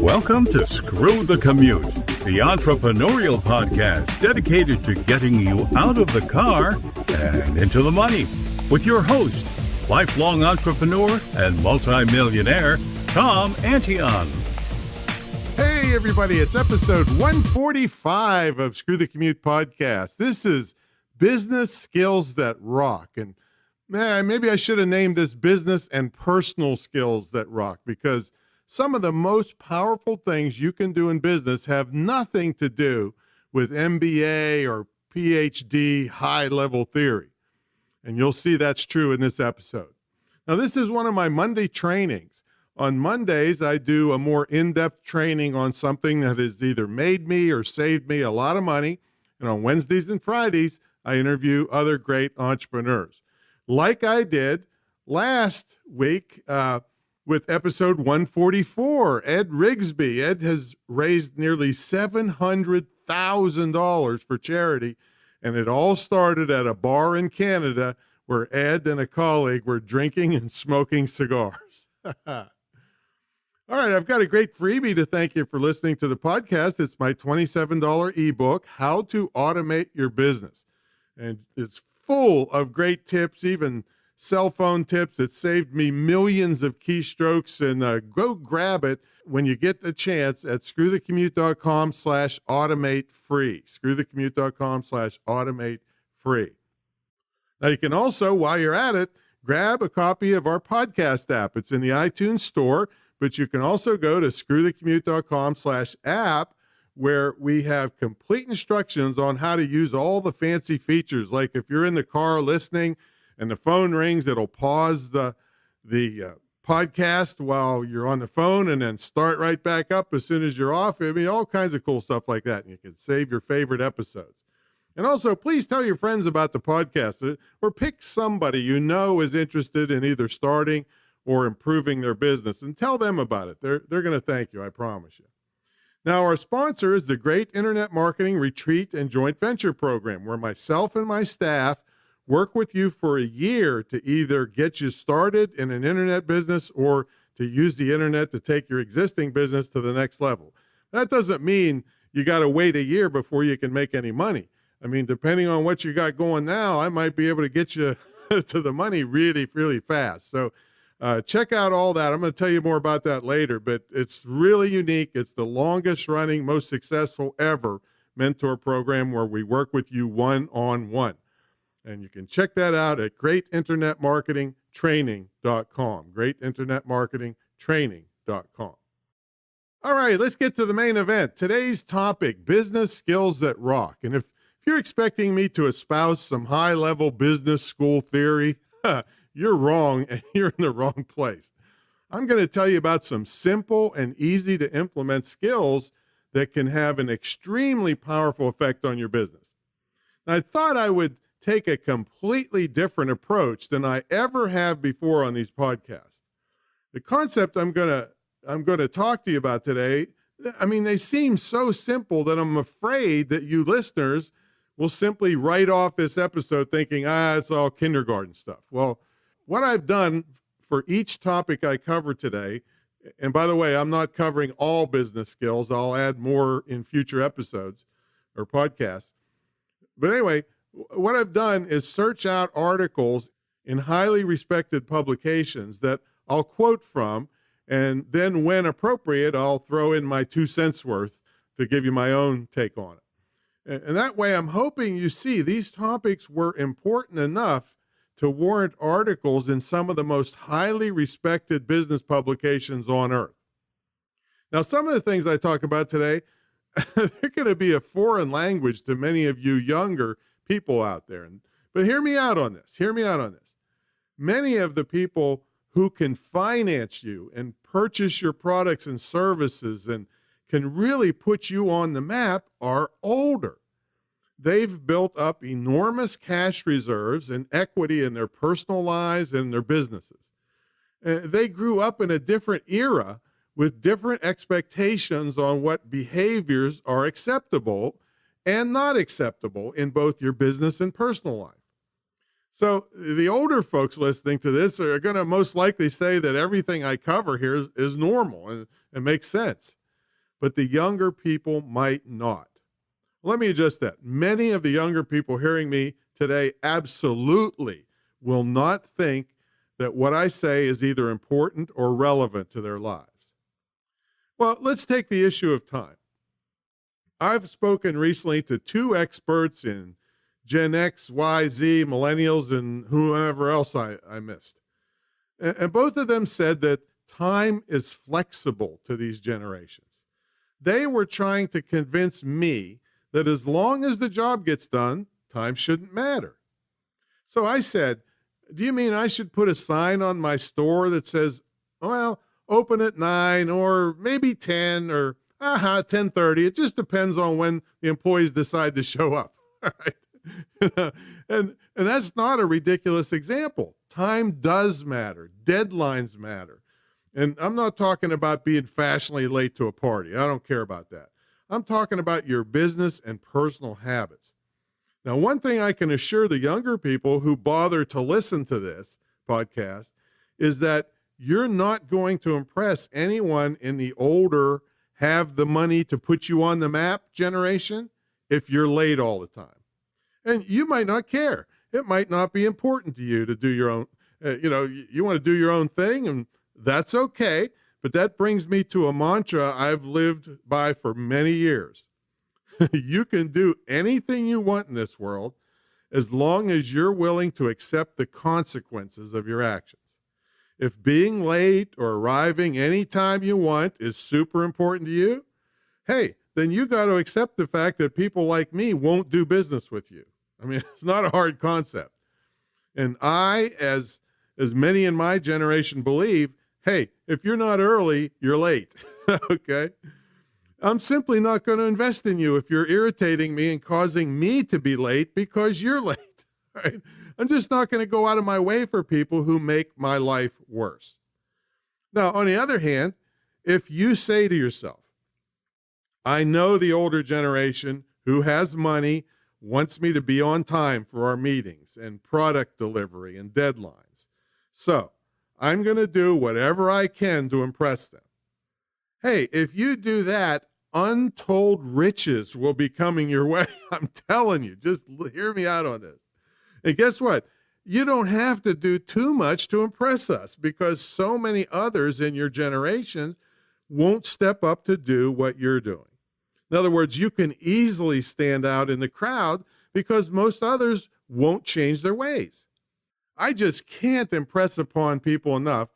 Welcome to Screw the Commute, the entrepreneurial podcast dedicated to getting you out of the car and into the money. With your host, lifelong entrepreneur and multimillionaire, Tom Antion. Hey, everybody, it's episode 145 of Screw the Commute podcast. This is Business Skills That Rock. And maybe I should have named this Business and Personal Skills That Rock, because some of the most powerful things you can do in business have nothing to do with MBA or PhD high-level theory. And you'll see that's true in this episode. Now, this is one of my Monday trainings. On Mondays, I do a more in-depth training on something that has either made me or saved me a lot of money. And on Wednesdays and Fridays, I interview other great entrepreneurs. Like I did last week, with episode 144, Ed Rigsby. Ed has raised nearly $700,000 for charity, and it all started at a bar in Canada where Ed and a colleague were drinking and smoking cigars. All right, I've got a great freebie to thank you for listening to the podcast. It's my $27 ebook, How to Automate Your Business. And it's full of great tips, even cell phone tips that saved me millions of keystrokes. And go grab it when you get the chance at screwthecommute.com/automate free. Screwthecommute.com/automate free. Now, you can also, while you're at it, grab a copy of our podcast app. It's in the iTunes store, but you can also go to screwthecommute.com/app, where we have complete instructions on how to use all the fancy features. Like if you're in the car listening and the phone rings, it'll pause the podcast while you're on the phone and then start right back up as soon as you're off. I mean, all kinds of cool stuff like that. And you can save your favorite episodes. And also, please tell your friends about the podcast, or pick somebody you know is interested in either starting or improving their business, and tell them about it. They're going to thank you, I promise you. Now, our sponsor is the Great Internet Marketing Retreat and Joint Venture Program, where myself and my staff work with you for a year to either get you started in an internet business or to use the internet to take your existing business to the next level. That doesn't mean you got to wait a year before you can make any money. I mean, depending on what you got going now, I might be able to get you to the money really, really fast. So check out all that. I'm going to tell you more about that later, but it's really unique. It's the longest running, most successful ever mentor program where we work with you one-on-one. And you can check that out at greatinternetmarketingtraining.com, greatinternetmarketingtraining.com. All right, let's get to the main event. Today's topic, business skills that rock. And if you're expecting me to espouse some high-level business school theory, you're wrong, and you're in the wrong place. I'm going to tell you about some simple and easy to implement skills that can have an extremely powerful effect on your business. Now, I thought I would take a completely different approach than I ever have before on these podcasts. The concept I'm going to talk to you about today, I mean, they seem so simple that I'm afraid that you listeners will simply write off this episode thinking, it's all kindergarten stuff. Well, what I've done for each topic I cover today, and by the way, I'm not covering all business skills. I'll add more in future episodes or podcasts. But anyway, what I've done is search out articles in highly respected publications that I'll quote from, and then when appropriate, I'll throw in my 2 cents worth to give you my own take on it. And that way, I'm hoping you see these topics were important enough to warrant articles in some of the most highly respected business publications on earth. Now, some of the things I talk about today, they're going to be a foreign language to many of you younger people out there. But hear me out on this. Many of the people who can finance you and purchase your products and services and can really put you on the map are older. They've built up enormous cash reserves and equity in their personal lives and their businesses. They grew up in a different era with different expectations on what behaviors are acceptable and not acceptable in both your business and personal life. So the older folks listening to this are going to most likely say that everything I cover here is normal and makes sense. but the younger people might not. Let me adjust that. Many of the younger people hearing me today absolutely will not think that what I say is either important or relevant to their lives. Well, let's take the issue of time. I've spoken recently to two experts in Gen X, Y, Z, millennials, and whoever else I missed. And both of them said that time is flexible to these generations. They were trying to convince me that as long as the job gets done, time shouldn't matter. So I said, do you mean I should put a sign on my store that says, well, open at 9 or maybe 10 or 10:30. It just depends on when the employees decide to show up. Right? and that's not a ridiculous example. Time does matter. Deadlines matter. And I'm not talking about being fashionably late to a party. I don't care about that. I'm talking about your business and personal habits. Now, one thing I can assure the younger people who bother to listen to this podcast is that you're not going to impress anyone in the older, have the money to put you on the map generation if you're late all the time. And you might not care. It might not be important to you to do your own, you want to do your own thing, and that's okay. But that brings me to a mantra I've lived by for many years. You can do anything you want in this world as long as you're willing to accept the consequences of your actions. If being late or arriving anytime you want is super important to you, hey, then you got to accept the fact that people like me won't do business with you. I mean, it's not a hard concept. And I, as many in my generation believe, hey, if you're not early, you're late. Okay? I'm simply not going to invest in you if you're irritating me and causing me to be late because you're late. Right? I'm just not going to go out of my way for people who make my life worse. Now, on the other hand, if you say to yourself, I know the older generation who has money wants me to be on time for our meetings and product delivery and deadlines. So I'm going to do whatever I can to impress them. Hey, if you do that, untold riches will be coming your way. I'm telling you, just hear me out on this. And guess what? You don't have to do too much to impress us because so many others in your generation won't step up to do what you're doing. In other words, you can easily stand out in the crowd because most others won't change their ways. I just can't impress upon people enough.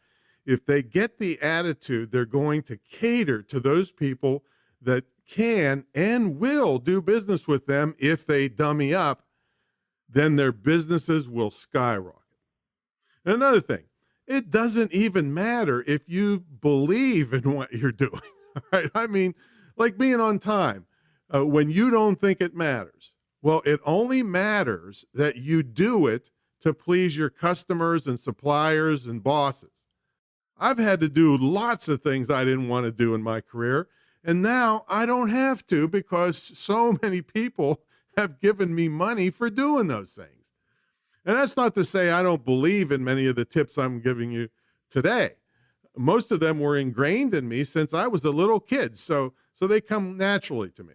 If they get the attitude, they're going to cater to those people that can and will do business with them if they dummy up, then their businesses will skyrocket. And another thing, it doesn't even matter if you believe in what you're doing. Right? I mean, like being on time when you don't think it matters. Well, it only matters that you do it to please your customers and suppliers and bosses. I've had to do lots of things I didn't want to do in my career, and now I don't have to because so many people have given me money for doing those things. And that's not to say I don't believe in many of the tips I'm giving you today. Most of them were ingrained in me since I was a little kid, so they come naturally to me.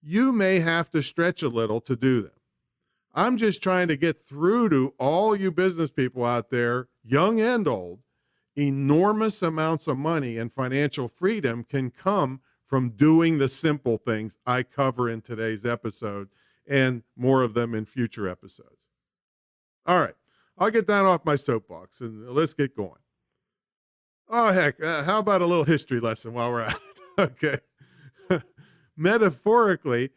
You may have to stretch a little to do them. I'm just trying to get through to all you business people out there, young and old. Enormous amounts of money and financial freedom can come from doing the simple things I cover in today's episode and more of them in future episodes. All right, I'll get down off my soapbox and let's get going. Oh, heck, how about a little history lesson while we're at it? Okay. Metaphorically,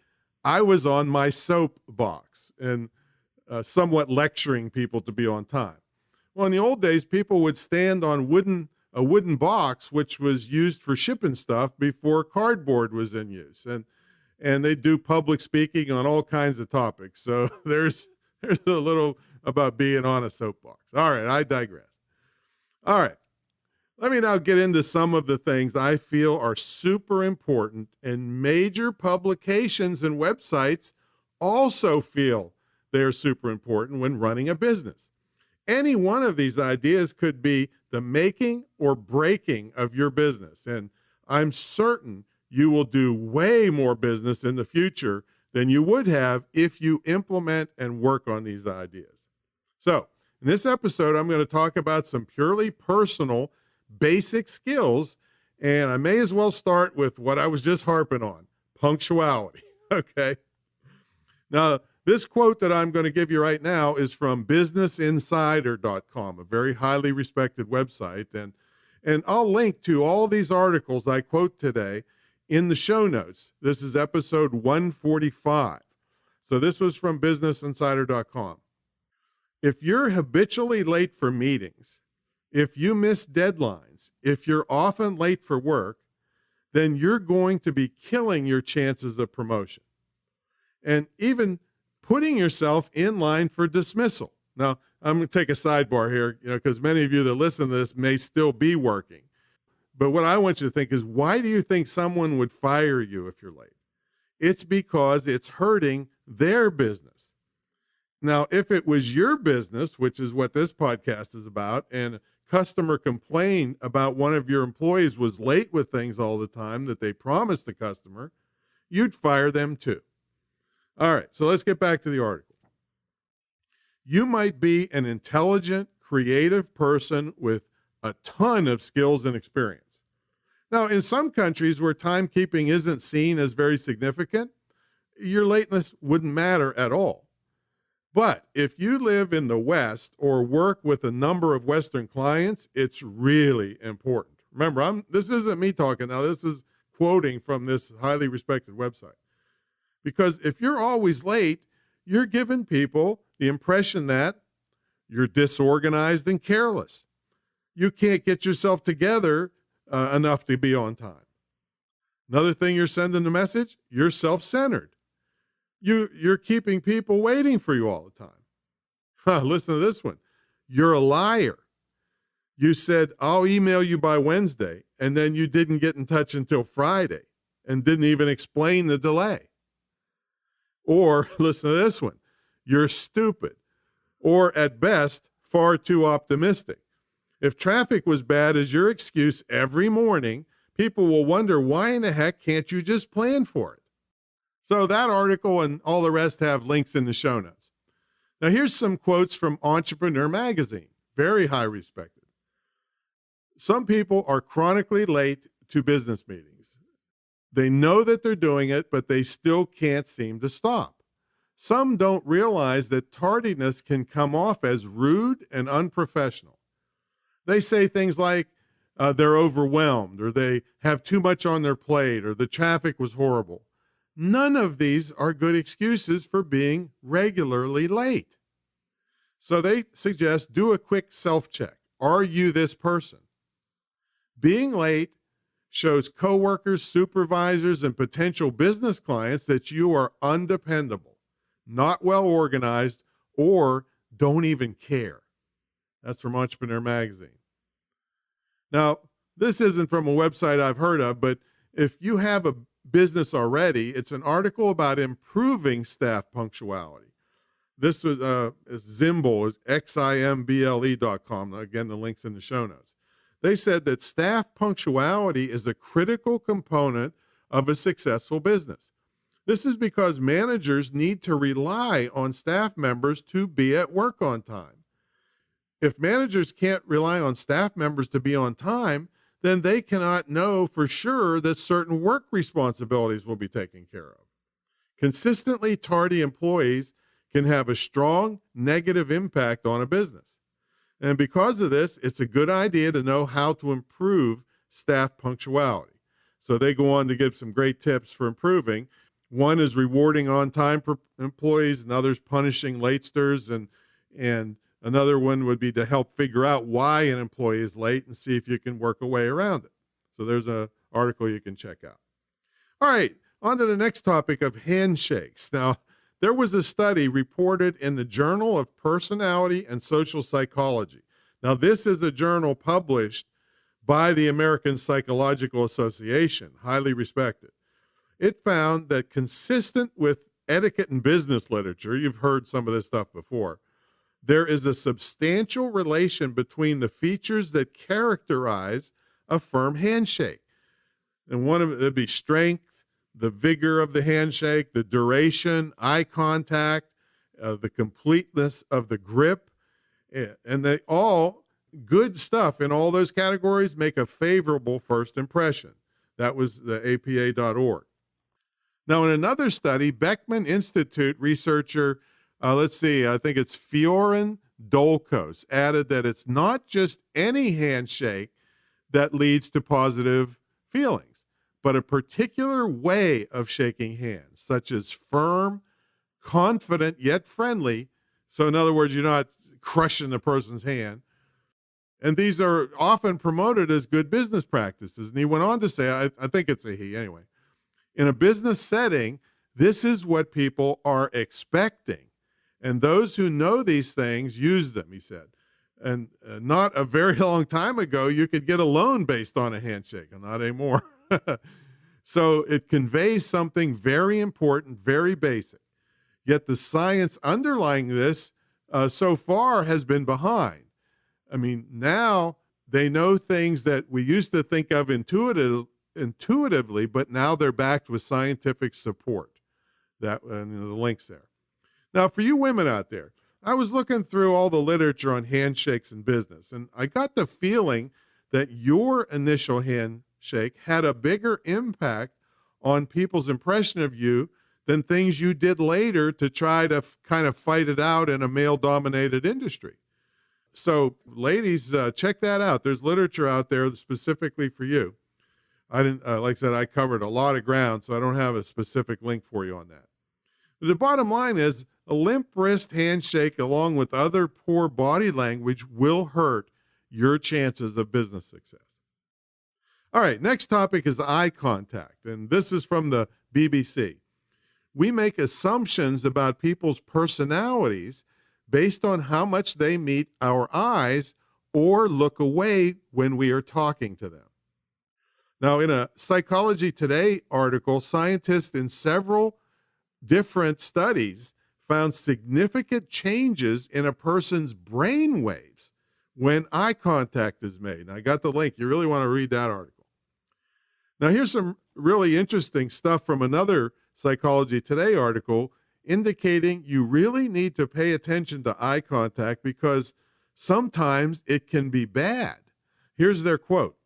I was on my soapbox and somewhat lecturing people to be on time. Well, in the old days, people would stand on a wooden box, which was used for shipping stuff before cardboard was in use. And they do public speaking on all kinds of topics. So there's a little about being on a soapbox. All right, I digress. All right, let me now get into some of the things I feel are super important and major publications and websites also feel they're super important when running a business. Any one of these ideas could be the making or breaking of your business. And I'm certain you will do way more business in the future than you would have if you implement and work on these ideas. So, in this episode, I'm going to talk about some purely personal, basic skills, and I may as well start with what I was just harping on, punctuality, okay? Now, this quote that I'm going to give you right now is from businessinsider.com, a very highly respected website, and I'll link to all these articles I quote today in the show notes. This is episode 145. So this was from businessinsider.com. If you're habitually late for meetings, if you miss deadlines, if you're often late for work, then you're going to be killing your chances of promotion and even putting yourself in line for dismissal. Now, I'm going to take a sidebar here, because many of you that listen to this may still be working. But what I want you to think is, why do you think someone would fire you if you're late? It's because it's hurting their business. Now, if it was your business, which is what this podcast is about, and a customer complained about one of your employees was late with things all the time that they promised the customer, you'd fire them too. All right, so let's get back to the article. You might be an intelligent, creative person with a ton of skills and experience. Now, in some countries where timekeeping isn't seen as very significant, your lateness wouldn't matter at all. But if you live in the West or work with a number of Western clients, it's really important. Remember, this isn't me talking now. This is quoting from this highly respected website. Because if you're always late, you're giving people the impression that you're disorganized and careless. You can't get yourself together enough to be on time. Another thing you're sending the message, you're self-centered. You're keeping people waiting for you all the time. Listen to this one. You're a liar. You said, I'll email you by Wednesday, and then you didn't get in touch until Friday and didn't even explain the delay. Or listen to this one. You're stupid, or at best, far too optimistic. If traffic was bad as your excuse every morning, people will wonder, why in the heck can't you just plan for it? So that article and all the rest have links in the show notes. Now here's some quotes from Entrepreneur Magazine, very high respected. Some people are chronically late to business meetings. They know that they're doing it, but they still can't seem to stop. Some don't realize that tardiness can come off as rude and unprofessional. They say things like they're overwhelmed, or they have too much on their plate, or the traffic was horrible. None of these are good excuses for being regularly late. So they suggest do a quick self-check. Are you this person? Being late shows coworkers, supervisors, and potential business clients that you are undependable, not well organized, or don't even care. That's from Entrepreneur Magazine. Now, this isn't from a website I've heard of, but if you have a business already, it's an article about improving staff punctuality. This was Zimble, ximble.com. Again, the link's in the show notes. They said that staff punctuality is a critical component of a successful business. This is because managers need to rely on staff members to be at work on time. If managers can't rely on staff members to be on time, then they cannot know for sure that certain work responsibilities will be taken care of. Consistently tardy employees can have a strong negative impact on a business. And because of this, it's a good idea to know how to improve staff punctuality. So they go on to give some great tips for improving. One is rewarding on-time employees, and others punishing latesters, and another one would be to help figure out why an employee is late and see if you can work a way around it. So there's an article you can check out. All right, on to the next topic of handshakes. Now, there was a study reported in the Journal of Personality and Social Psychology. Now, this is a journal published by the American Psychological Association, highly respected. It found that consistent with etiquette and business literature, you've heard some of this stuff before, there is a substantial relation between the features that characterize a firm handshake. And one of it would be strength, the vigor of the handshake, the duration, eye contact, the completeness of the grip. And they all, good stuff in all those categories, make a favorable first impression. That was the APA.org. Now, in another study, Beckman Institute researcher, I think it's Fiorin Dolkos, added that it's not just any handshake that leads to positive feelings, but a particular way of shaking hands, such as firm, confident, yet friendly. So in other words, you're not crushing the person's hand. And these are often promoted as good business practices. And he went on to say, I think it's a he anyway, in a business setting, this is what people are expecting. And those who know these things use them, he said. And not a very long time ago, you could get a loan based on a handshake, and not anymore. So it conveys something very important, very basic. Yet the science underlying this so far has been behind. I mean, now they know things that we used to think of intuitively, but now they're backed with scientific support. That and the links there. Now, for you women out there, I was looking through all the literature on handshakes in business, and I got the feeling that your initial handshake had a bigger impact on people's impression of you than things you did later to try to kind of fight it out in a male-dominated industry. So, ladies, check that out. There's literature out there specifically for you. I didn't, like I said, I covered a lot of ground, so I don't have a specific link for you on that. But the bottom line is a limp wrist handshake along with other poor body language will hurt your chances of business success. All right, next topic is eye contact, and this is from the BBC. We make assumptions about people's personalities based on how much they meet our eyes or look away when we are talking to them. Now, in a Psychology Today article, scientists in several different studies found significant changes in a person's brain waves when eye contact is made. And I got the link. You really want to read that article. Now, here's some really interesting stuff from another Psychology Today article indicating you really need to pay attention to eye contact because sometimes it can be bad. Here's their quote.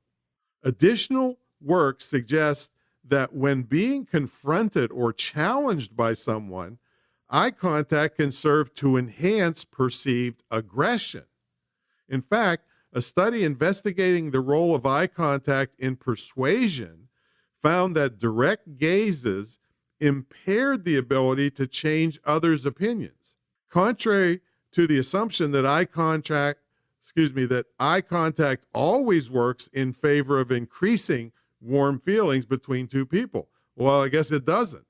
Additional work suggests that when being confronted or challenged by someone, eye contact can serve to enhance perceived aggression. In fact, a study investigating the role of eye contact in persuasion found that direct gazes impaired the ability to change others' opinions. Contrary to the assumption that eye contact always works in favor of increasing warm feelings between two people. Well, I guess it doesn't.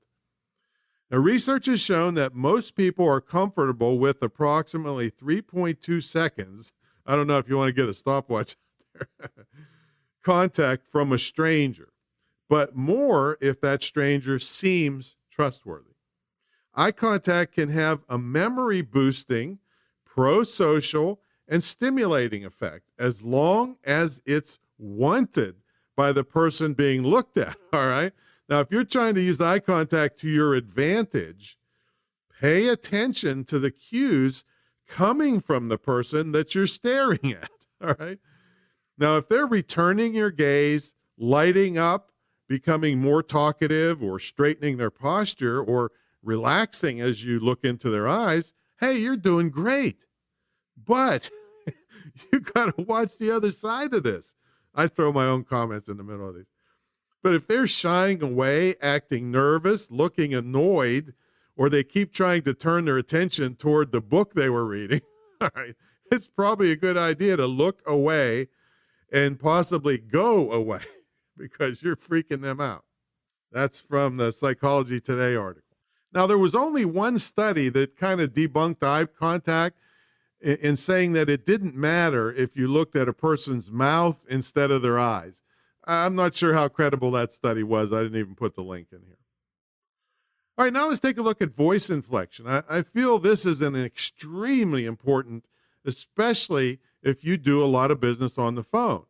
Now, research has shown that most people are comfortable with approximately 3.2 seconds. I don't know if you want to get a stopwatch out there. Contact from a stranger, but more if that stranger seems trustworthy. Eye contact can have a memory boosting, pro-social, and stimulating effect as long as it's wanted by the person being looked at, all right? Now, if you're trying to use eye contact to your advantage, pay attention to the cues coming from the person that you're staring at, all right? Now, if they're returning your gaze, lighting up, becoming more talkative, or straightening their posture, or relaxing as you look into their eyes, hey, you're doing great. But you got to watch the other side of this. I throw my own comments in the middle of these. But if they're shying away, acting nervous, looking annoyed, or they keep trying to turn their attention toward the book they were reading, all right, it's probably a good idea to look away and possibly go away because you're freaking them out. That's from the Psychology Today article. Now, there was only one study that kind of debunked eye contact in saying that it didn't matter if you looked at a person's mouth instead of their eyes. I'm not sure how credible that study was. I didn't even put the link in here. All right, now let's take a look at voice inflection. I feel this is an extremely important, especially if you do a lot of business on the phone.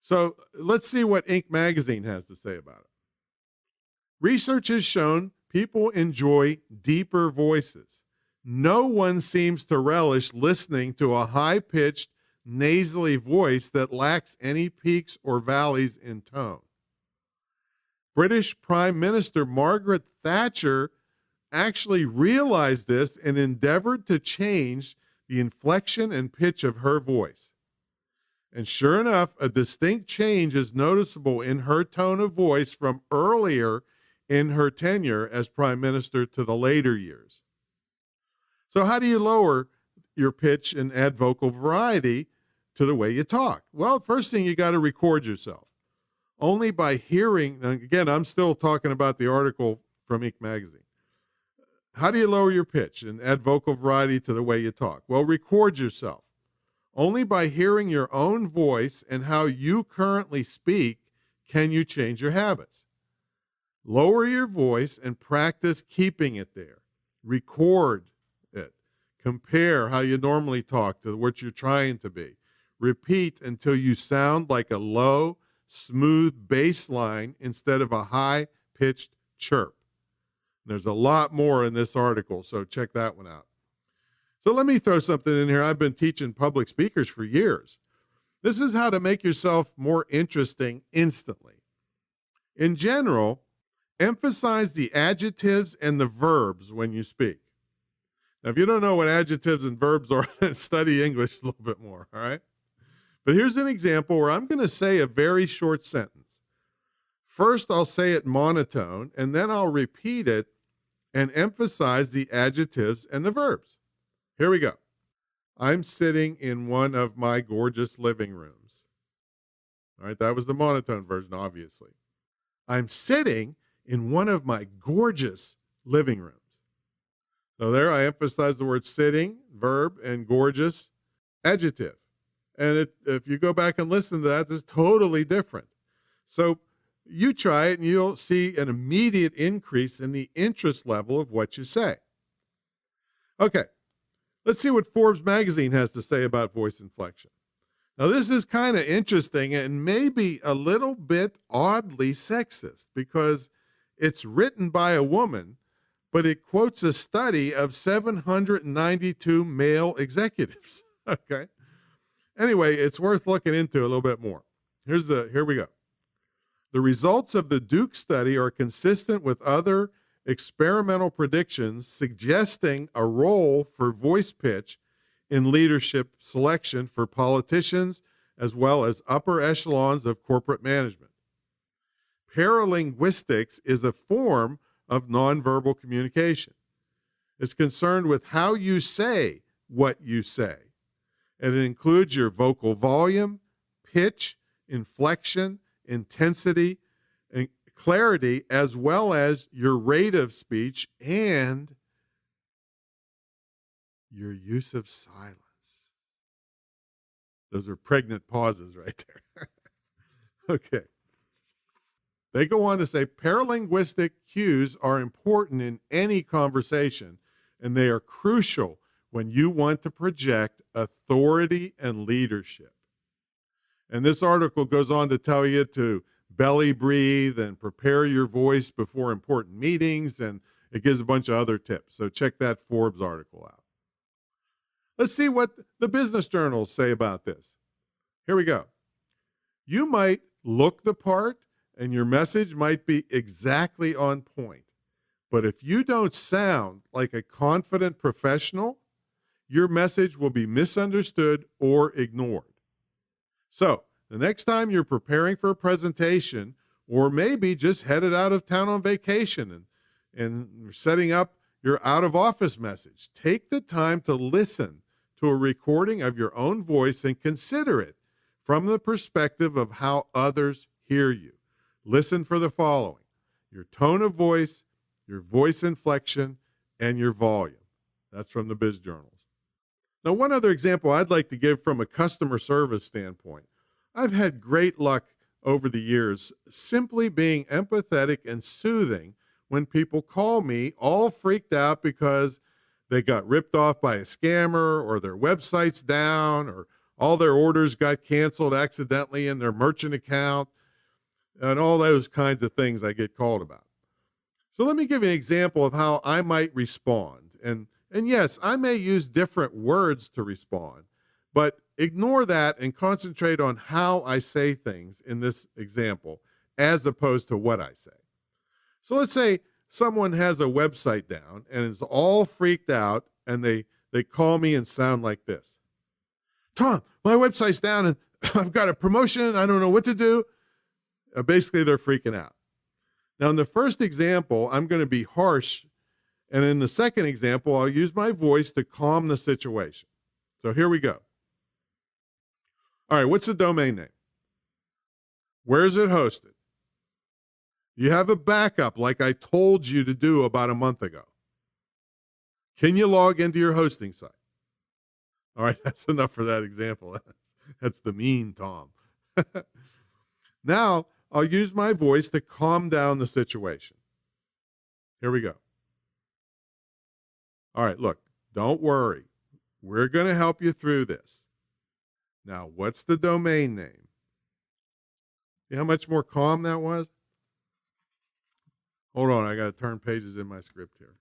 So let's see what Inc. magazine has to say about it. Research has shown people enjoy deeper voices. No one seems to relish listening to a high-pitched, nasally voice that lacks any peaks or valleys in tone. British Prime Minister Margaret Thatcher actually realized this and endeavored to change the inflection and pitch of her voice. And sure enough, a distinct change is noticeable in her tone of voice from earlier in her tenure as Prime Minister to the later years. So how do you lower your pitch and add vocal variety to the way you talk? Well, first thing, you got to record yourself. Only by hearing, and again, I'm still talking about the article from Inc. magazine. How do you lower your pitch and add vocal variety to the way you talk? Well, record yourself. Only by hearing your own voice and how you currently speak can you change your habits. Lower your voice and practice keeping it there. Record it. Compare how you normally talk to what you're trying to be. Repeat until you sound like a low, smooth bass line instead of a high-pitched chirp. There's a lot more in this article, so check that one out. So let me throw something in here. I've been teaching public speakers for years. This is how to make yourself more interesting instantly. In general, emphasize the adjectives and the verbs when you speak. Now, if you don't know what adjectives and verbs are, study English a little bit more, all right? But here's an example where I'm going to say a very short sentence. First, I'll say it monotone, and then I'll repeat it and emphasize the adjectives and the verbs. Here we go. I'm sitting in one of my gorgeous living rooms. All right, that was the monotone version, obviously. I'm sitting in one of my gorgeous living rooms. So there I emphasize the word sitting, verb, and gorgeous, adjective. And if you go back and listen to that, it's totally different. So you try it and you'll see an immediate increase in the interest level of what you say. Okay, let's see what Forbes magazine has to say about voice inflection. Now, this is kind of interesting and maybe a little bit oddly sexist because it's written by a woman, but it quotes a study of 792 male executives. Okay. Anyway, it's worth looking into a little bit more. Here we go. The results of the Duke study are consistent with other experimental predictions suggesting a role for voice pitch in leadership selection for politicians as well as upper echelons of corporate management. Paralinguistics is a form of nonverbal communication. It's concerned with how you say what you say, and it includes your vocal volume, pitch, inflection, intensity, and clarity, as well as your rate of speech and your use of silence. Those are pregnant pauses right there. Okay. They go on to say paralinguistic cues are important in any conversation, and they are crucial when you want to project authority and leadership. And this article goes on to tell you to belly breathe and prepare your voice before important meetings, and it gives a bunch of other tips. So check that Forbes article out. Let's see what the business journals say about this. Here we go. You might look the part and your message might be exactly on point, but if you don't sound like a confident professional, your message will be misunderstood or ignored. So, the next time you're preparing for a presentation, or maybe just headed out of town on vacation and setting up your out-of-office message, take the time to listen to a recording of your own voice and consider it from the perspective of how others hear you. Listen for the following: your tone of voice, your voice inflection, and your volume. That's from the Biz Journals. Now, one other example I'd like to give from a customer service standpoint. I've had great luck over the years simply being empathetic and soothing when people call me all freaked out because they got ripped off by a scammer or their website's down or all their orders got canceled accidentally in their merchant account, and all those kinds of things I get called about. So let me give you an example of how I might respond. And yes, I may use different words to respond, but ignore that and concentrate on how I say things in this example as opposed to what I say. So let's say someone has a website down and is all freaked out, and they call me and sound like this. Tom, my website's down and I've got a promotion. I don't know what to do. Basically, they're freaking out. Now, in the first example, I'm going to be harsh. And in the second example, I'll use my voice to calm the situation. So here we go. All right, what's the domain name? Where is it hosted? You have a backup like I told you to do about a month ago. Can you log into your hosting site? All right, that's enough for that example. That's the mean Tom. Now, I'll use my voice to calm down the situation. Here we go. All right, look, don't worry. We're going to help you through this. Now, what's the domain name? See how much more calm that was? Hold on, I got to turn pages in my script here.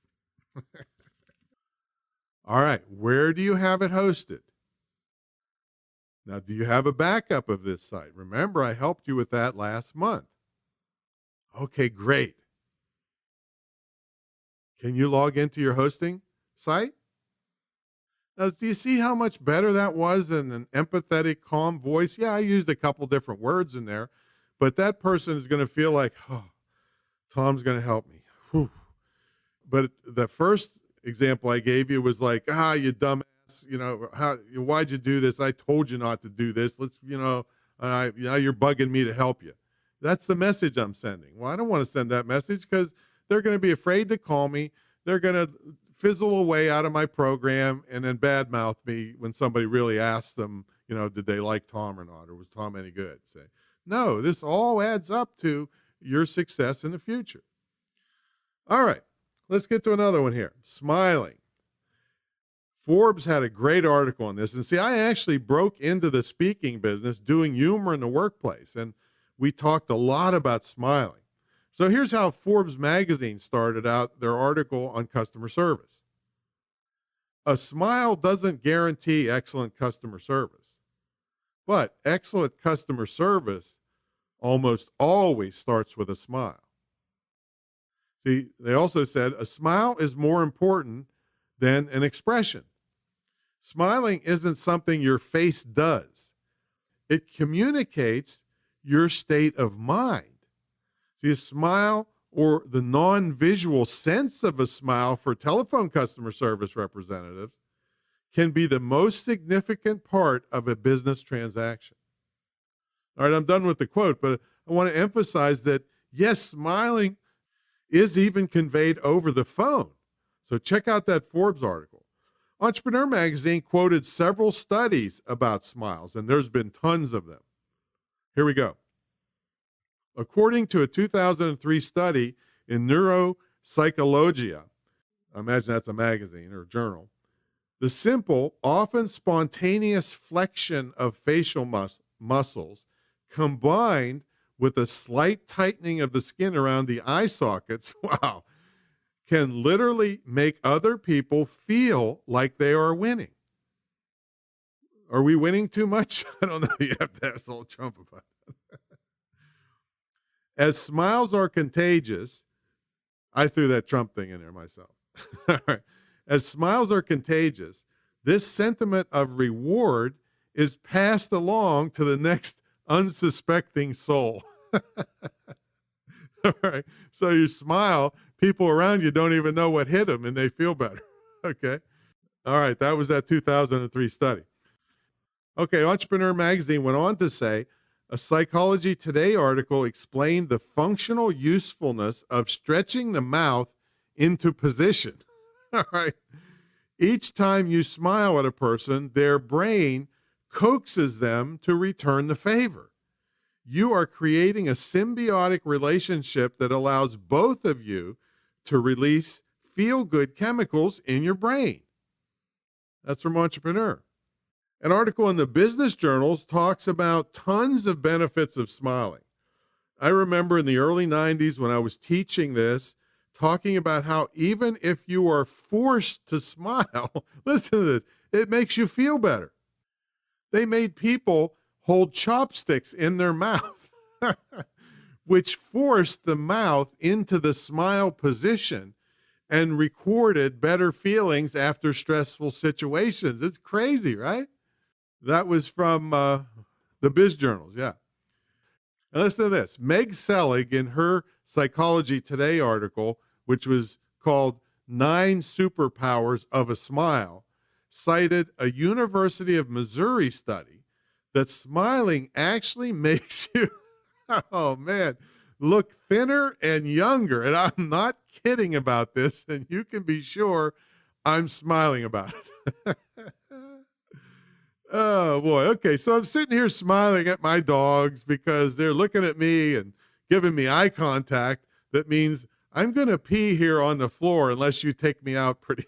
All right, where do you have it hosted? Now, do you have a backup of this site? Remember, I helped you with that last month. Okay, great. Can you log into your hosting site? Now, do you see how much better that was than an empathetic, calm voice? Yeah, I used a couple different words in there, but that person is going to feel like, oh, Tom's going to help me. Whew. But the first example I gave you was like, you dumbass, why'd you do this? I told you not to do this. Now you're bugging me to help you. That's the message I'm sending. Well, I don't want to send that message because they're going to be afraid to call me. They're going to fizzle away out of my program and then badmouth me when somebody really asks them, did they like Tom or not? Or was Tom any good? Say, no, this all adds up to your success in the future. All right, let's get to another one here. Smiling. Forbes had a great article on this. And see, I actually broke into the speaking business doing humor in the workplace. And we talked a lot about smiling. So here's how Forbes magazine started out their article on customer service. A smile doesn't guarantee excellent customer service, but excellent customer service almost always starts with a smile. See, they also said a smile is more important than an expression. Smiling isn't something your face does. It communicates your state of mind. See, a smile or the non-visual sense of a smile for telephone customer service representatives can be the most significant part of a business transaction. All right, I'm done with the quote, but I want to emphasize that, yes, smiling is even conveyed over the phone. So check out that Forbes article. Entrepreneur Magazine quoted several studies about smiles, and there's been tons of them. Here we go. According to a 2003 study in Neuropsychologia, I imagine that's a magazine or a journal, the simple, often spontaneous flexion of facial muscles combined with a slight tightening of the skin around the eye sockets, wow, can literally make other people feel like they are winning. Are we winning too much? I don't know. You have to ask old Trump about that. As smiles are contagious, I threw that Trump thing in there myself. All right. As smiles are contagious, this sentiment of reward is passed along to the next unsuspecting soul. All right. So you smile, people around you don't even know what hit them and they feel better. Okay. All right. That was that 2003 study. Okay. Entrepreneur Magazine went on to say, a Psychology Today article explained the functional usefulness of stretching the mouth into position. All right. Each time you smile at a person, their brain coaxes them to return the favor. You are creating a symbiotic relationship that allows both of you to release feel-good chemicals in your brain. That's from Entrepreneur. An article in the business journals talks about tons of benefits of smiling. I remember in the early 90s when I was teaching this, talking about how even if you are forced to smile, listen to this, it makes you feel better. They made people hold chopsticks in their mouth, which forced the mouth into the smile position and recorded better feelings after stressful situations. It's crazy, right? That was from the Biz Journals, yeah. And listen to this. Meg Selig, in her Psychology Today article, which was called 9 Superpowers of a Smile, cited a University of Missouri study that smiling actually makes you, oh man, look thinner and younger. And I'm not kidding about this, and you can be sure I'm smiling about it. Oh boy. Okay. So I'm sitting here smiling at my dogs because they're looking at me and giving me eye contact. That means I'm going to pee here on the floor unless you take me out pretty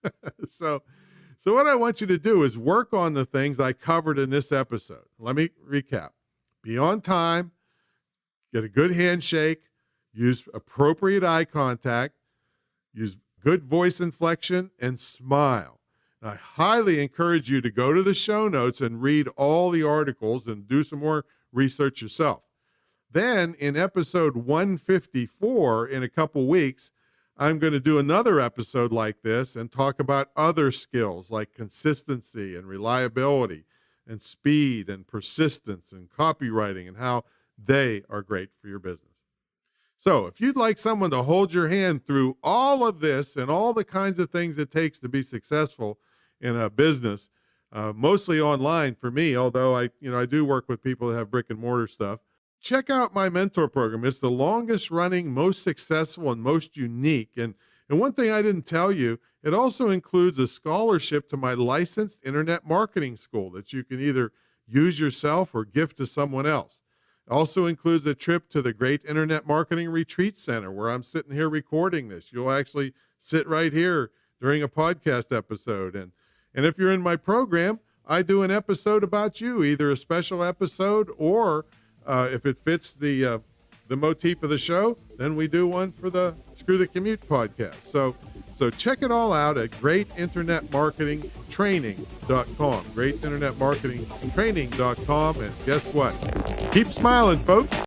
soon. So what I want you to do is work on the things I covered in this episode. Let me recap. Be on time, get a good handshake, use appropriate eye contact, use good voice inflection, and smile. I highly encourage you to go to the show notes and read all the articles and do some more research yourself. Then in episode 154 in a couple weeks, I'm going to do another episode like this and talk about other skills like consistency and reliability and speed and persistence and copywriting and how they are great for your business. So if you'd like someone to hold your hand through all of this and all the kinds of things it takes to be successful in a business, mostly online for me, although I do work with people that have brick and mortar stuff, check out my mentor program. It's the longest running, most successful, and most unique. And one thing I didn't tell you, it also includes a scholarship to my licensed internet marketing school that you can either use yourself or gift to someone else. It also includes a trip to the Great Internet Marketing Retreat Center where I'm sitting here recording this. You'll actually sit right here during a podcast episode. And if you're in my program, I do an episode about you, either a special episode or if it fits the motif of the show, then we do one for the Screw the Commute podcast. So check it all out at greatinternetmarketingtraining.com, greatinternetmarketingtraining.com. And guess what? Keep smiling, folks.